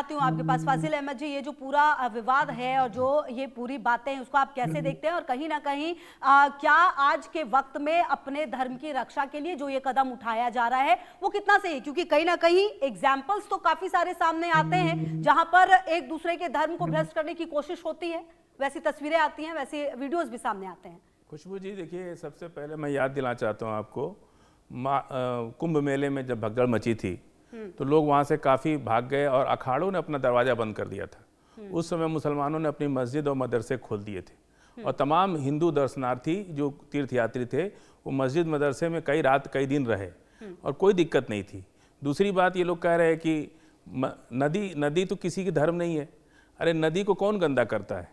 आती हूँ आपके पास फाजिल अहमद जी, ये जो पूरा विवाद है और जो ये पूरी बातें हैं उसको आप कैसे देखते हैं, और कहीं ना कहीं क्या आज के वक्त में अपने धर्म की रक्षा के लिए जो ये कदम उठाया जा रहा है वो कितना सही है? क्योंकि कहीं ना कहीं एग्जाम्पल्स तो काफी सारे सामने आते हैं जहां पर एक दूसरे के धर्म को भ्रष्ट करने की कोशिश होती है, वैसी तस्वीरें आती हैं, वैसे वीडियोस भी सामने आते हैं। खुशबू जी देखिए, सबसे पहले मैं याद दिलाना चाहता हूँ आपको, कुंभ मेले में जब भगदड़ मची थी तो लोग वहाँ से काफ़ी भाग गए और अखाड़ों ने अपना दरवाज़ा बंद कर दिया था। उस समय मुसलमानों ने अपनी मस्जिद और मदरसे खोल दिए थे और तमाम हिंदू दर्शनार्थी जो तीर्थयात्री थे वो मस्जिद मदरसे में कई रात कई दिन रहे और कोई दिक्कत नहीं थी। दूसरी बात, ये लोग कह रहे हैं कि नदी तो किसी की धर्म नहीं है। अरे नदी को कौन गंदा करता है?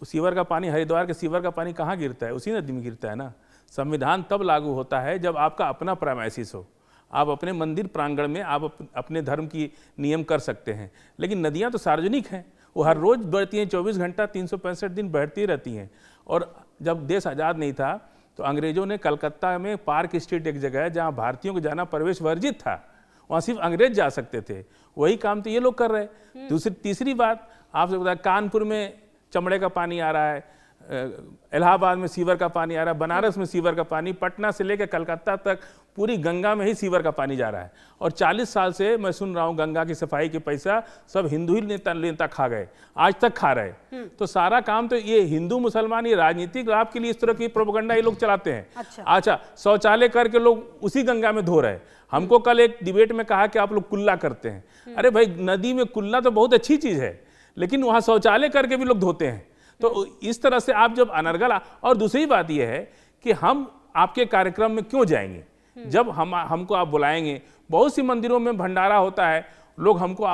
सीवर का पानी, हरिद्वार के सीवर का पानी कहाँ गिरता है? उसी नदी में गिरता है ना। संविधान तब लागू होता है जब आपका अपना प्रेमाइसिस हो, आप अपने मंदिर प्रांगण में आप अपने धर्म की नियम कर सकते हैं, लेकिन नदियां तो सार्वजनिक हैं, वो हर रोज बहती हैं, 24 घंटा 365 दिन बहती रहती हैं। और जब देश आज़ाद नहीं था तो अंग्रेजों ने कलकत्ता में पार्क स्ट्रीट एक जगह है जहाँ भारतीयों को जाना प्रवेश वर्जित था, वहाँ सिर्फ अंग्रेज जा सकते थे, वही काम तो ये लोग कर रहे हैं। तीसरी बात आपसे बताया, कानपुर में चमड़े का पानी आ रहा है, इलाहाबाद में सीवर का पानी आ रहा है, बनारस में सीवर का पानी, पटना से लेकर कलकत्ता तक पूरी गंगा में ही सीवर का पानी जा रहा है। और 40 साल से मैं सुन रहा हूँ गंगा की सफाई के पैसा सब हिंदू ही नेता खा गए, आज तक खा रहे। तो सारा काम तो ये हिंदू मुसलमान ये राजनीतिक लाभ के लिए इस तरह की प्रोपेगेंडा ये लोग चलाते हैं। अच्छा, शौचालय करके लोग उसी गंगा में धो रहे। हमको कल एक डिबेट में कहा कि आप लोग कुल्ला करते हैं। अरे भाई, नदी में कुल्ला तो बहुत अच्छी चीज है, लेकिन वहां शौचालय करके भी लोग धोते हैं। तो इस तरह से आप जब अनर्गल, और दूसरी बात यह है कि हम आपके कार्यक्रम में क्यों जाएंगे जब हमको आप बुलाएंगे? बहुत सी मंदिरों में भंडारा होता है, लोग हमको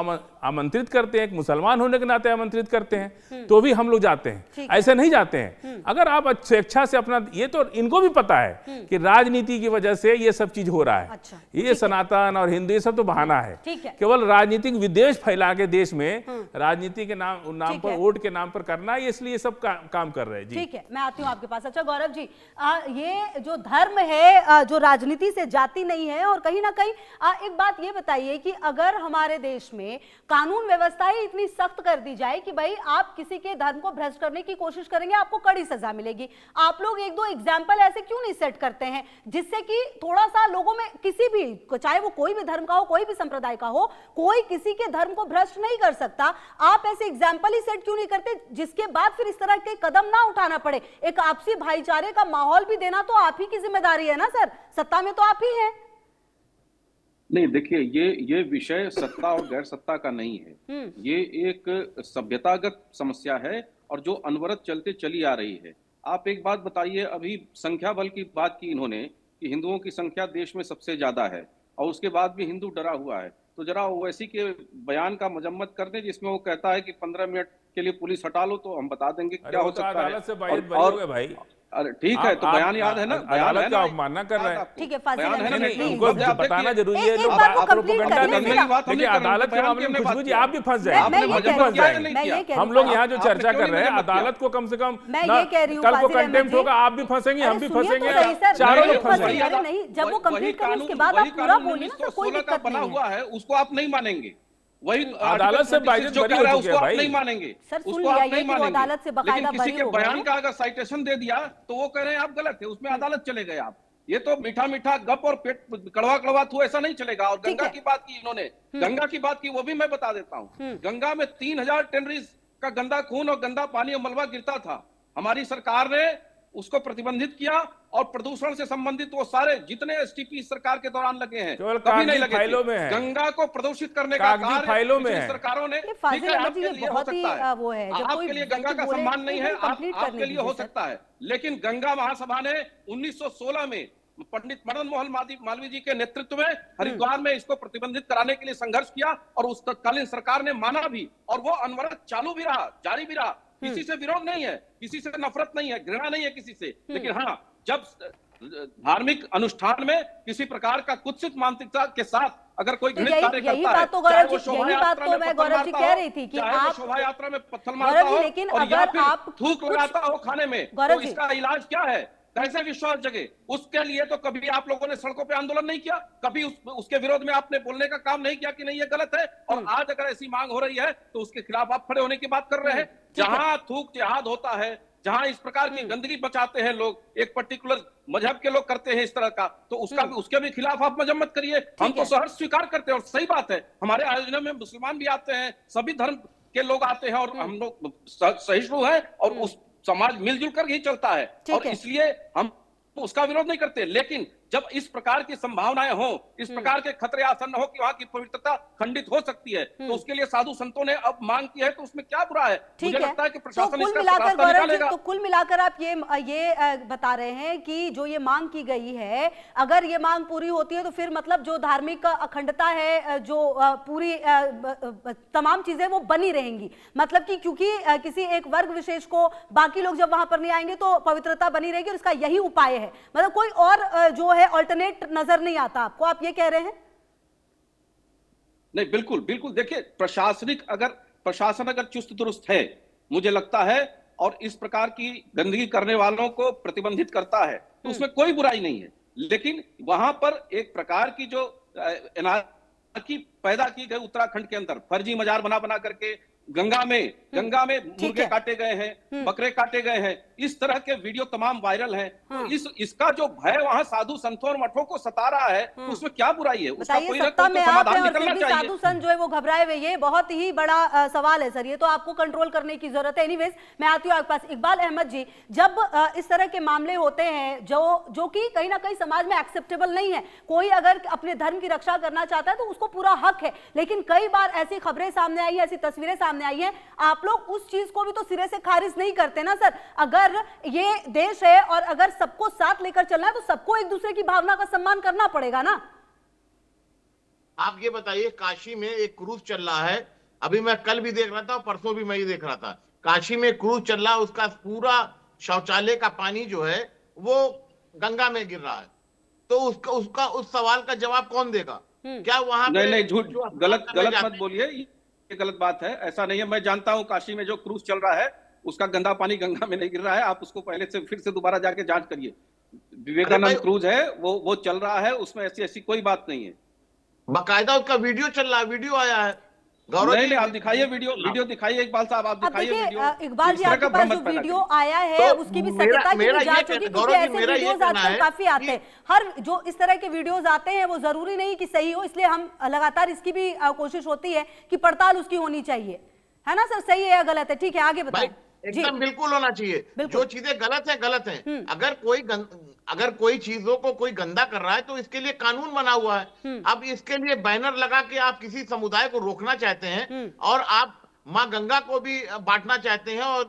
आमंत्रित करते हैं, एक मुसलमान होने के नाते आमंत्रित करते हैं, तो भी हम लोग जाते हैं, ऐसे नहीं जाते हैं। अगर आप स्वेच्छा से अपना, ये तो इनको भी पता है कि राजनीति की वजह से ये सब चीज हो रहा है। ये सनातन और हिंदू ये सब तो बहाना है, केवल राजनीतिक विद्वेष फैला के देश में राजनीति के नाम पर, वोट के नाम पर करना, इसलिए सब काम कर रहे हैं। ठीक है, मैं आती हूँ आपके पास। अच्छा गौरव जी, ये जो धर्म है जो राजनीति से जाती नहीं है, और कहीं ना कहीं एक बात ये बताइए कि अगर हमारे देश में कानून व्यवस्था ही इतनी सख्त कर दी जाए कि भाई आप किसी के धर्म को भ्रष्ट करने की कोशिश करेंगे आपको कड़ी सजा मिलेगी, आप लोग एक दो एग्जाम्पल ऐसे क्यों नहीं सेट करते हैं जिससे कि थोड़ा सा लोगों में, किसी भी, चाहे वो कोई भी धर्म का हो, कोई भी संप्रदाय का हो, कोई किसी के धर्म को भ्रष्ट नहीं कर सकता, आप ऐसे एग्जाम्पल ही सेट क्यों नहीं करते जिसके बाद फिर इस तरह के कदम ना उठाना पड़े? एक आपसी भाईचारे का माहौल भी देना तो आप ही की जिम्मेदारी है ना सर, सत्ता में तो आप ही हैं। नहीं देखिए, ये विषय सत्ता और गैर सत्ता का नहीं है, ये एक सभ्यतागत समस्या है और जो अनवरत चलते चली आ रही है। आप एक बात बताइए, अभी संख्या बल की बात की इन्होंने कि हिंदुओं की संख्या देश में सबसे ज्यादा है और उसके बाद भी हिंदू डरा हुआ है, तो जरा ओवैसी के बयान का मजम्मत कर दें जिसमें वो कहता है कि 15 मिनट के लिए पुलिस हटा लो, तो हम बता देंगे क्या हो सकता है। और भाई अरे ठीक है, तो बयान याद है ना, अदालत का अवमानना कर रहे हैं। ठीक है, फाजिल उनको बताना जरूरी है, प्रोपेगेंडा नहीं। देखिए अदालत के मामले में खुशबू जी आप भी फंस जाएंगे, हम लोग यहाँ जो चर्चा कर रहे हैं अदालत को कम से कम, कल को कंटेम्प्ट होगा, आप भी फंसेंगे, हम भी फंसेंगे, चारों लोग फंसेंगे। जब वो कंप्लीट करें उसके बाद आप पूरा बोलिए ना, तो कोई दिक्कत बना हुआ है, उसको आप नहीं मानेंगे। वही अदालत से बाइज्जत बरी हो चुके हैं भाई, नहीं मानेंगे सर, सुन लिया ये कि अदालत से बकायदा किसी के बयान का अगर साइटेशन दे दिया तो वो कह रहे हैं आप गलत है, उसमें अदालत चले गए आप। ये तो मीठा मीठा गप और पेट कड़वा कड़वा थू, ऐसा नहीं चलेगा। और गंगा की बात की इन्होंने, गंगा की बात की, वो भी मैं बता देता हूँ। गंगा में 3000 टेनरीज का गंदा खून और गंदा पानी और मलबा गिरता था, हमारी सरकार ने उसको प्रतिबंधित किया और प्रदूषण से संबंधित वो सारे जितने एसटीपी सरकार के दौरान लगे हैं कभी नहीं लगे थे। गंगा को प्रदूषित करने का कार्य सरकारों ने, ठीक है, आपके लिए हो सकता है, आपके लिए गंगा का सम्मान नहीं है, आपके लिए हो सकता है, लेकिन गंगा महासभा ने 1916 में पंडित मदन मोहन मालवीय जी के नेतृत्व में हरिद्वार में इसको प्रतिबंधित कराने के लिए संघर्ष किया और उस तत्कालीन सरकार ने माना भी, और वो अनवरत चालू भी रहा, जारी भी रहा। किसी से विरोध नहीं है, किसी से नफरत नहीं है, घृणा नहीं है किसी से, लेकिन हाँ, जब धार्मिक अनुष्ठान में किसी प्रकार का कुत्सित मानसिकता के साथ अगर कोई घृणित कार्य करता है, चाहे वो शोभा यात्रा में पत्थर मारता हो, चाहे वो शोभा यात्रा में पत्थर मारता हो, और या फिर थूक लगाता हो खाने में, तो इसका इलाज क्या है? कैसे विश्वास जगे? उसके लिए तो कभी आप लोगों ने सड़कों पे आंदोलन नहीं किया, कभी उसके विरोध में आपने बोलने का काम नहीं किया कि नहीं ये गलत है, और आज अगर ऐसी मांग हो रही है तो उसके खिलाफ आप खड़े होने की बात कर रहे हैं। जहां थूक जिहाद होता है, जहां इस प्रकार की गंदगी बचाते हैं लोग, एक पर्टिकुलर मजहब के लोग करते हैं इस तरह का, तो उसके भी खिलाफ आप मजम्मत करिए। हम तो सहर्ष स्वीकार करते हैं, और सही बात है, हमारे आयोजन में मुसलमान भी आते हैं, सभी धर्म के लोग आते हैं, और हम लोग सहिष्णु हैं, और उस समाज मिलजुल कर ही चलता है, और इसलिए हम उसका विरोध नहीं करते। लेकिन जब इस प्रकार की संभावनाएं हो, इस प्रकार के खतरे आसन्न हो कि वहां की पवित्रता खंडित हो सकती है, तो उसके लिए साधु संतों ने अब मांग की है, तो उसमें क्या बुरा है? मुझे लगता है कि प्रशासन इसका रास्ता निकालेगा। तो कुल मिलाकर आप ये बता रहे हैं कि जो ये मांग की गई है, अगर ये मांग पूरी होती है तो फिर मतलब जो धार्मिक अखंडता है, जो पूरी तमाम चीजें वो बनी रहेंगी, मतलब कि क्योंकि किसी एक वर्ग विशेष को बाकी लोग जब वहां पर नहीं आएंगे तो पवित्रता बनी रहेगी, और इसका यही उपाय है। मतलब कोई और जो है अल्टरनेट नजर नहीं आता आपको, आप ये कह रहे हैं? नहीं, बिल्कुल बिल्कुल। देखिए, प्रशासन अगर चुस्त दुरुस्त है, मुझे लगता है, और इस प्रकार की गंदगी करने वालों को प्रतिबंधित करता है, तो उसमें कोई बुराई नहीं है। लेकिन वहां पर एक प्रकार की जो एनार्की पैदा की गई उत्तराखंड के अंदर, फर्जी मजार बना बना करके गंगा में मुर्गे काटे गए हैं, बकरे काटे गए हैं, इस तरह के वीडियो तमाम वायरल हैं। तो इसका जो भय वहां साधु संतों और मठों को सता रहा है, तो उसमें क्या बुराई है? उसका कोई ना कोई तो समाधान निकलना चाहिए। साधु संत जो है वो घबराए हुए, ये बहुत ही बड़ा सवाल है सर, ये तो आपको कंट्रोल करने की जरूरत है। एनीवेज, मैं आती हूँ आपके पास। इकबाल अहमद जी, जब इस तरह के मामले होते हैं जो कि कहीं ना कहीं समाज में एक्सेप्टेबल नहीं है, कोई अगर अपने धर्म की रक्षा करना चाहता है तो उसको पूरा हक है, लेकिन कई बार ऐसी खबरें सामने आई है, ऐसी तस्वीरें सामने आई है, आप लोग उस चीज को भी तो सिरे से खारिज नहीं करते ना सर? अगर ये देश है और अगर सबको साथ लेकर चलना है तो सबको एक दूसरे की भावना का सम्मान करना पड़ेगा ना। आप ये बताइए, काशी में एक क्रूज चल रहा है, अभी मैं कल भी देख रहा था, परसों भी मैं ये देख रहा था, काशी में क्रूज चल रहा है, उसका पूरा शौचालय का पानी जो है वो गंगा में गिर रहा है, तो उसका उस सवाल का जवाब कौन देगा? क्या वहां नहीं, झूठ, गलत मत बोलिए, ये गलत बात है, ऐसा नहीं है। मैं जानता हूं काशी में जो क्रूज चल रहा है उसका गंदा पानी गंगा में नहीं गिर रहा है, आप उसको पहले से फिर से दोबारा जाके जांच करिए। विवेकानंद क्रूज है, वो चल रहा है, उसमें ऐसी कोई बात नहीं है, बाकायदा उसका वीडियो चल रहा है, वीडियो आया है। नहीं, आप दिखाइए वीडियो दिखाइए, इकबाल साहब आप दिखाइए वीडियो। इकबाल जी, आपके पास जो वीडियो आया है उसकी भी सत्यता की जांच होगी, क्योंकि ऐसे वीडियोस आजकल काफी आते हैं। हर जो इस तरह के वीडियोस आते हैं वो जरूरी नहीं कि सही हो, इसलिए हम लगातार इसकी भी कोशिश होती है कि पड़ताल उसकी होनी चाहिए, है ना सर? सही है या गलत है? ठीक है, आगे बताएं। एकदम बिल्कुल होना चाहिए, जो चीजें गलत है गलत है। अगर कोई चीजों को कोई गंदा कर रहा है तो इसके लिए कानून बना हुआ है। अब इसके लिए बैनर लगा के आप किसी समुदाय को रोकना चाहते हैं और आप माँ गंगा को भी बांटना चाहते हैं और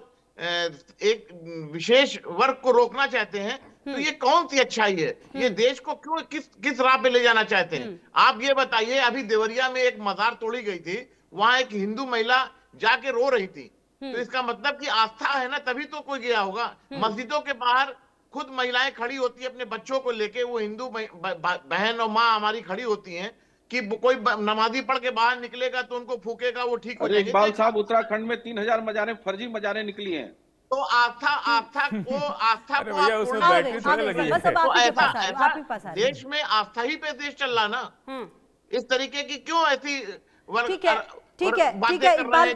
एक विशेष वर्ग को रोकना चाहते हैं, तो ये कौन सी अच्छाई है? ये देश को क्यों किस राह पे ले जाना चाहते हैं? आप ये बताइए, अभी देवरिया में एक मजार तोड़ी गई थी, वहां एक हिंदू महिला जाके रो रही थी, तो इसका मतलब कि आस्था है ना, तभी तो कोई गया होगा। मस्जिदों के बाहर खुद महिलाएं खड़ी होती है अपने बच्चों को लेके, वो हिंदू बहन और माँ हमारी खड़ी होती हैं कि कोई नमाजी पढ़ के बाहर निकलेगा तो उनको फूकेगा, वो ठीक हो जाएगा। इकबाल साहब, उत्तराखंड में 3000 मजारें, फर्जी मजारें निकली हैं, तो आस्था को देश में आस्था ही पे देश चल रहा ना, इस तरीके की क्यों ऐसी ठीक है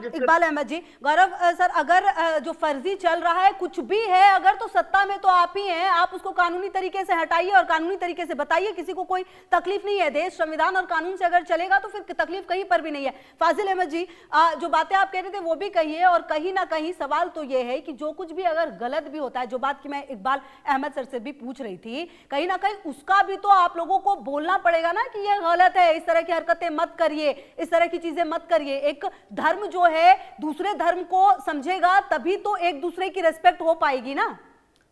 इकबाल अहमद जी। गौरव सर, अगर जो फर्जी चल रहा है कुछ भी है, अगर तो सत्ता में तो आप ही हैं, आप उसको कानूनी तरीके से हटाइए और कानूनी तरीके से बताइए, किसी को कोई तकलीफ नहीं है। देश संविधान और कानून से अगर चलेगा तो फिर तकलीफ कहीं पर भी नहीं है। फाजिल अहमद जी, जो बातें आप कह रहे थे वो भी कहिए, और कहीं ना कहीं सवाल तो ये है कि जो कुछ भी अगर गलत भी होता है, जो बात की मैं इकबाल अहमद सर से भी पूछ रही थी, कहीं ना कहीं उसका भी तो आप लोगों को बोलना पड़ेगा ना कि ये गलत है, इस तरह की हरकतें मत करिए, इस तरह की चीजें मत करिए। एक धर्म जो है दूसरे धर्म को समझेगा, तभी तो एक दूसरे की रिस्पेक्ट हो पाएगी ना।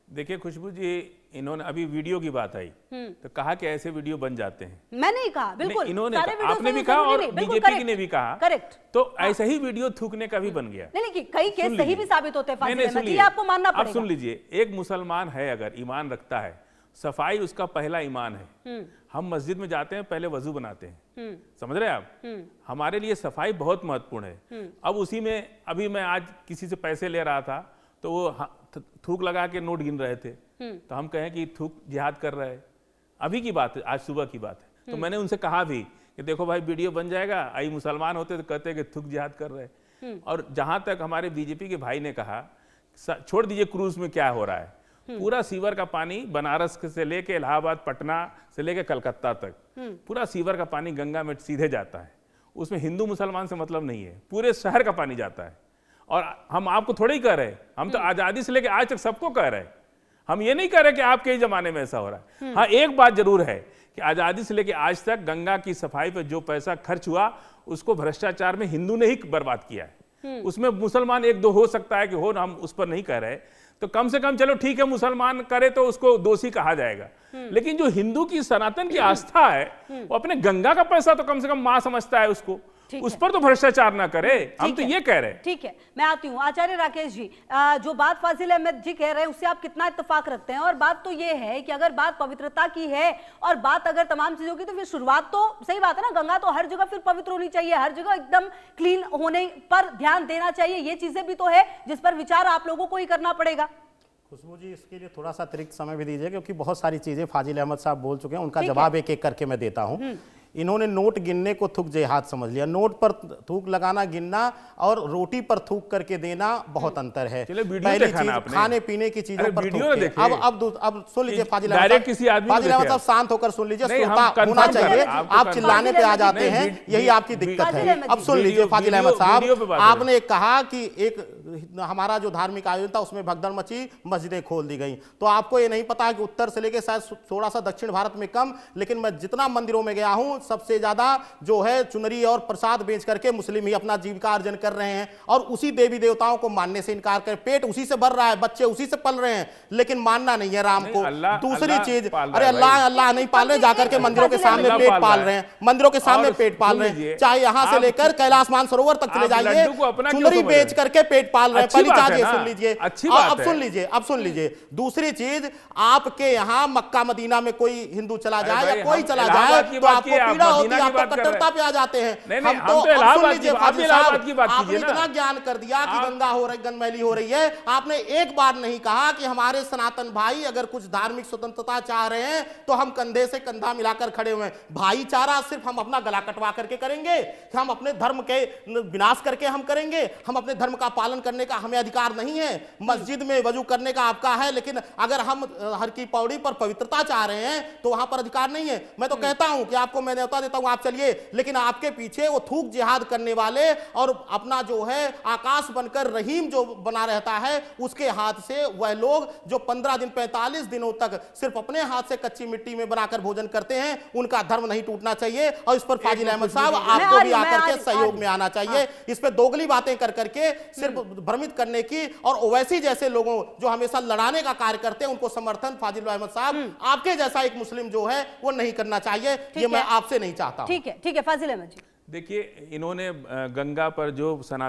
देखिए खुशबू जी, इन्होंने अभी वीडियो की बात आई तो कहा कि ऐसे वीडियो बन जाते हैं। मैं नहीं कहा, बिल्कुल इन्होंने आपने भी कहा और बीजेपी ने भी कहा, करेक्ट। तो ऐसा ही वीडियो थूकने का भी बन गया। नहीं, कई केस सही भी साबित होते हैं, ये आपको मानना पड़ेगा। आप सुन लीजिए, एक मुसलमान है अगर ईमान रखता है, सफाई उसका पहला ईमान है। हम मस्जिद में जाते हैं, पहले वजू बनाते हैं, समझ रहे हैं आप? हमारे लिए सफाई बहुत महत्वपूर्ण है। अब उसी में अभी मैं आज किसी से पैसे ले रहा था तो वो थूक लगा के नोट गिन रहे थे, तो हम कहें कि थूक जिहाद कर रहे हैं। अभी की बात है, आज सुबह की बात है। तो मैंने उनसे कहा भी कि देखो भाई वीडियो बन जाएगा, आई मुसलमान होते तो कहते कि थूक जिहाद कर रहे हैं। और जहां तक हमारे बीजेपी के भाई ने कहा, छोड़ दीजिए क्रूज में क्या हो रहा है, पूरा सीवर का पानी बनारस से लेके इलाहाबाद, पटना से लेके कलकत्ता तक पूरा सीवर का पानी गंगा में सीधे जाता है। उसमें हिंदू मुसलमान से मतलब नहीं है, पूरे शहर का पानी जाता है। और हम आपको थोड़े ही कह रहे हैं, हम तो आजादी से लेके आज तक सबको कह रहे हैं। हम ये नहीं कह रहे कि आपके ही जमाने में ऐसा हो रहा है। हाँ, एक बात जरूर है कि आजादी से लेके आज तक गंगा की सफाई पे जो पैसा खर्च हुआ, उसको भ्रष्टाचार में हिंदू ने ही बर्बाद किया है। उसमें मुसलमान एक दो हो सकता है कि हो, हम उस पर नहीं कह रहे, तो कम से कम चलो ठीक है, मुसलमान करे तो उसको दोषी कहा जाएगा। लेकिन जो हिंदू की सनातन की आस्था है, वो अपने गंगा का पैसा तो कम से कम मां समझता है उसको, उस पर तो भ्रष्टाचार ना करे। हम तो ये कह रहे हैं। ठीक है, मैं आती हूँ आचार्य राकेश जी। जो बात फाजिल अहमद जी कह रहे हैं उससे आप कितना इत्तेफाक रखते हैं? और बात तो ये है कि अगर बात पवित्रता की है और बात अगर तमाम चीजों की, तो फिर शुरुआत तो सही बात है ना, गंगा तो हर जगह फिर पवित्र होनी चाहिए, हर जगह एकदम क्लीन होने पर ध्यान देना चाहिए। ये चीजें भी तो है जिस पर विचार आप लोगों को ही करना पड़ेगा। खुशबू जी, इसके लिए थोड़ा सा अतिरिक्त समय भी दीजिए, क्योंकि बहुत सारी चीजें फाजिल अहमद साहब बोल चुके हैं, उनका जवाब एक एक करके मैं देता हूं। इन्होंने नोट गिनने को थूक जिहाद समझ लिया। नोट पर थूक लगाना, गिनना और रोटी पर थूक करके देना बहुत अंतर है। पहली चीज खाने पीने की चीजों पर थूक। अब सुन लीजिए फाजिल अहमद साहब, शांत होकर सुन लीजिए, श्रोता होना चाहिए। आप चिल्लाने पे आ जाते हैं, यही आपकी दिक्कत है। अब सुन लीजिए फाजिल अहमद साहब, आपने कहा कि एक हमारा जो धार्मिक आयोजन था उसमें भगदड़ मची, मस्जिदें खोल दी गई। तो आपको ये नहीं पता कि उत्तर से लेकर शायद थोड़ा सा दक्षिण भारत में कम, लेकिन मैं जितना मंदिरों में गया हूं, सबसे ज्यादा जो है चुनरी और प्रसाद बेच करके मुस्लिम ही अपना जीविका अर्जन कर रहे हैं, और उसी देवी देवताओं को मानने से इनकार कर, पेट उसी से भर रहा है, बच्चे उसी से पल रहे हैं, लेकिन मानना नहीं है राम को। दूसरी चीज, अरे अल्लाह अल्लाह नहीं पाल रहे, जाकर के मंदिरों के सामने पेट पाल रहे हैं, मंदिरों के सामने पेट पाल रहे हैं, चाहे यहां से लेकर कैलाश मानसरोवर तक चले जाइए, चुनरी बेच करके पेट पाल रहे हैं। पहली चीज ये सुन लीजिए, अब सुन लीजिए। दूसरी चीज, आपके यहां मक्का मदीना में कोई हिंदू चला जाए या कोई चला जाए तो आपको पीड़ा होती है, आप तो कट्टरता पे आ जाते हैं। हम तो सुन लीजिए फाजिल साहब, आपने इतना ज्ञान कर दिया कि गंगा हो रही, गंदमैली हो रही है, आपने एक बार नहीं कहा कि हमारे सनातन भाई अगर कुछ धार्मिक स्वतंत्रता चाह रहे हैं तो हम कंधे से कंधा मिलाकर खड़े हुए हैं। भाईचारा सिर्फ हम अपना गला कटवा करके करेंगे, हम अपने धर्म के विनाश करके हम करेंगे? हम अपने धर्म का पालन करने का हमें अधिकार नहीं है? मस्जिद में वजू करने का आपका है, लेकिन अगर हम हर की पौड़ी पर पवित्रता चाह रहे हैं तो वहां पर अधिकार नहीं है। मैं तो कहता हूं कि आपको मैं न्योता देता हूं, आप चलिए, लेकिन आपके पीछे वो थूक जिहाद करने वाले और अपना जो है आकाश बनकर रहीम जो बना रहता है, उसके हाथ से वह लोग जो 15 दिन 45 दिनों तक सिर्फ अपने हाथ से कच्ची मिट्टी में बनाकर भोजन करते हैं, उनका धर्म नहीं टूटना चाहिए। और इस पर फाजिल अहमद साहब आपको भी आकर के सहयोग में आना चाहिए। इस पर दोगली बातें कर करके सिर्फ भ्रमित करने की, और ओवैसी जैसे लोगों जो हमेशा लड़ाने का कार्य करते हैं, उनको समर्थन फाजिल अहमद साहब आपके जैसा एक मुस्लिम जो है वो नहीं करना चाहिए। ये मैं आपसे नहीं चाहता। ठीक है फाजिल अहमद जी। देखिए, इन्होंने गंगा पर जो सनातन